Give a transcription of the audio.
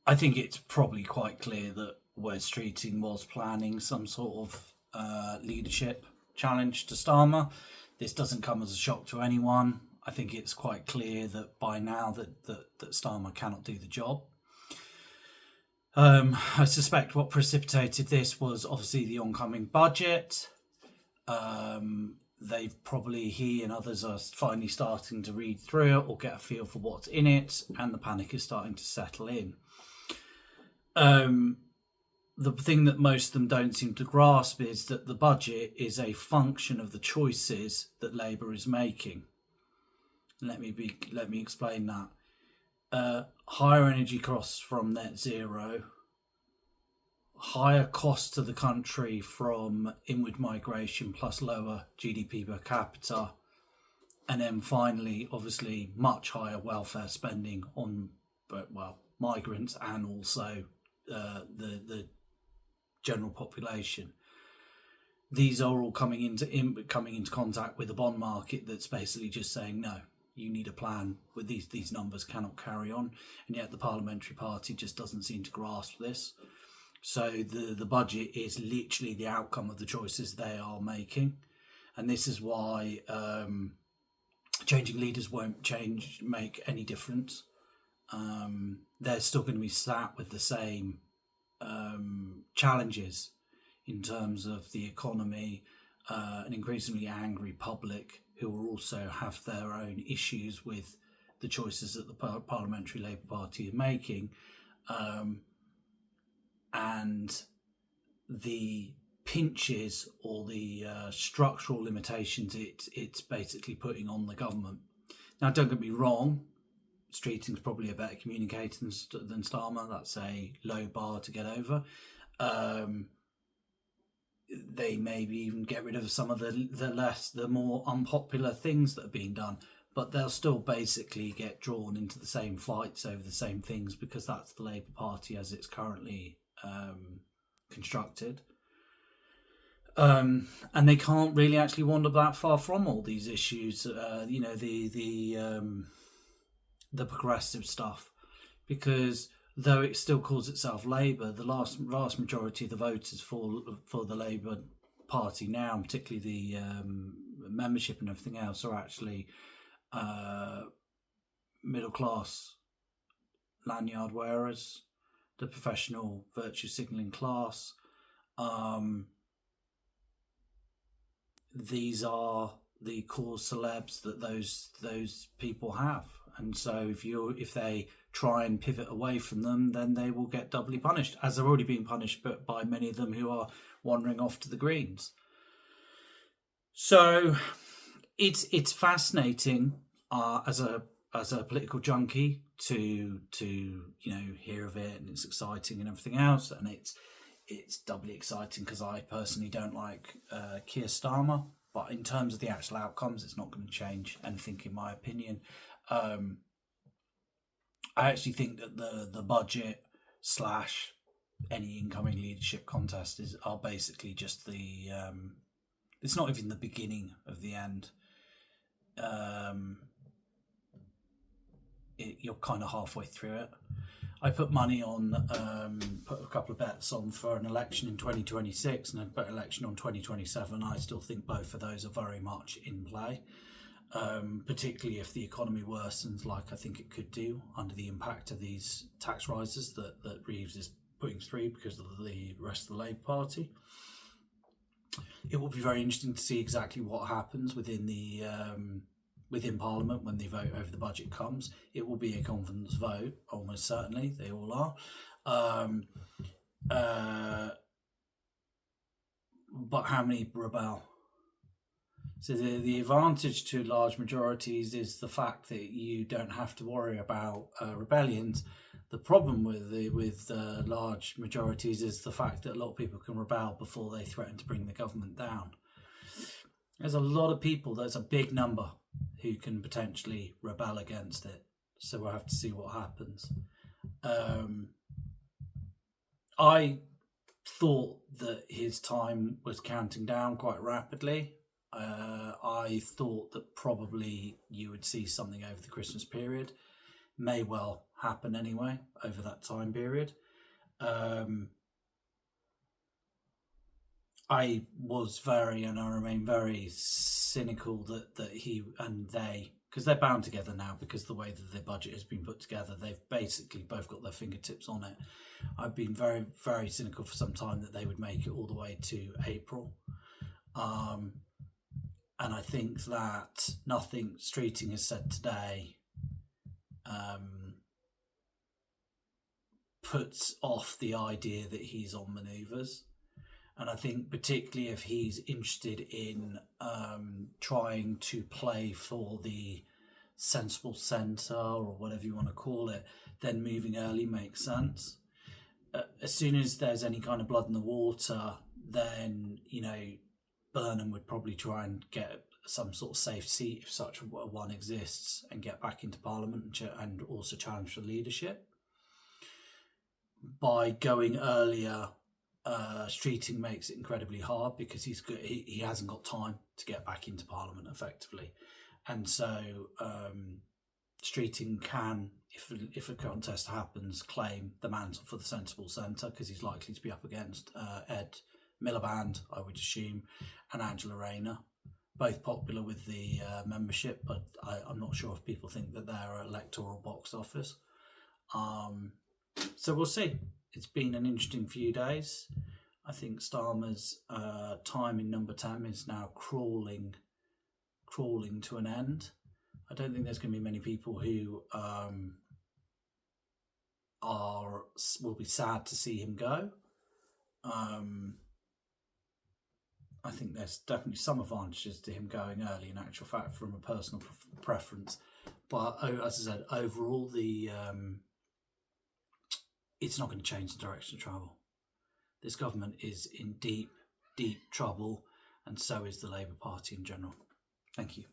I think it's probably quite clear that Wes Streeting was planning some sort of leadership challenge to Starmer. This doesn't come as a shock to anyone. I think it's quite clear that by now that Starmer cannot do the job. I suspect what precipitated this was obviously the oncoming budget. He and others are finally starting to read through it or get a feel for what's in it, and the panic is starting to settle in. The thing that most of them don't seem to grasp is that the budget is a function of the choices that Labour is making. Let me explain that. Higher energy costs from net zero, higher costs to the country from inward migration plus lower GDP per capita, and then finally, obviously, much higher welfare spending on migrants and also the general population. These are all coming into contact with the bond market that's basically just saying no. You need a plan. With these numbers cannot carry on, and yet the parliamentary party just doesn't seem to grasp this. So the budget is literally the outcome of the choices they are making, and this is why changing leaders won't make any difference. They're still going to be sat with the same challenges in terms of the economy, an increasingly angry public who will also have their own issues with the choices that the Parliamentary Labour Party are making, and the pinches or the structural limitations it's basically putting on the government. Now, don't get me wrong, Streeting's probably a better communicator than Starmer. That's a low bar to get over. They maybe even get rid of some of the more unpopular things that are being done, but they'll still basically get drawn into the same fights over the same things because that's the Labour Party as it's currently constructed. And they can't really actually wander that far from all these issues. The progressive stuff, because though it still calls itself Labour, the vast majority of the voters for the Labour Party now, particularly the membership and everything else, are actually middle class lanyard wearers, the professional virtue signalling class. These are the cause celebs that those people have, and so if they try and pivot away from them, then they will get doubly punished, as they're already being punished, but by many of them who are wandering off to the Greens. So it's fascinating as a political junkie to hear of it, and it's exciting and everything else, and it's doubly exciting because I personally don't like Keir Starmer, but in terms of the actual outcomes, it's not going to change anything in my opinion. I actually think that the budget / any incoming leadership contest are basically just the it's not even the beginning of the end. You're kind of halfway through it. I put money on, put a couple of bets on for an election in 2026 and an election on 2027. I still think both of those are very much in play, particularly if the economy worsens like I think it could do under the impact of these tax rises that Reeves is putting through because of the rest of the Labour Party. It will be very interesting to see exactly what happens within Parliament when the vote over the budget comes. It will be a confidence vote, almost certainly. They all are. But how many rebel? So the advantage to large majorities is the fact that you don't have to worry about rebellions. The problem with large majorities is the fact that a lot of people can rebel before they threaten to bring the government down. There's a lot of people, there's a big number who can potentially rebel against it. So we'll have to see what happens. I thought that his time was counting down quite rapidly. I thought that probably you would see something over the Christmas period. may well happen anyway over that time period. I was very, and I remain very cynical that he and they, because they're bound together now because the way that their budget has been put together, they've basically both got their fingertips on it. I've been very, very cynical for some time that they would make it all the way to April. And I think that nothing Streeting has said today puts off the idea that he's on manoeuvres. And I think particularly if he's interested in trying to play for the sensible centre or whatever you want to call it, then moving early makes sense. As soon as there's any kind of blood in the water, then, Burnham would probably try and get some sort of safe seat if such one exists and get back into Parliament and also challenge for leadership. By going earlier, Streeting makes it incredibly hard because he hasn't got time to get back into Parliament effectively, and so Streeting can, if a contest happens, claim the mantle for the sensible centre because he's likely to be up against Ed Miliband, I would assume, and Angela Rayner, both popular with the membership, but I'm not sure if people think that they're electoral box office. So we'll see. It's been an interesting few days. I think Starmer's time in number 10 is now crawling to an end. I don't think there's going to be many people who will be sad to see him go. I think there's definitely some advantages to him going early, in actual fact, from a personal preference. But as I said, overall, it's not going to change the direction of travel. This government is in deep, deep trouble, and so is the Labour Party in general. Thank you.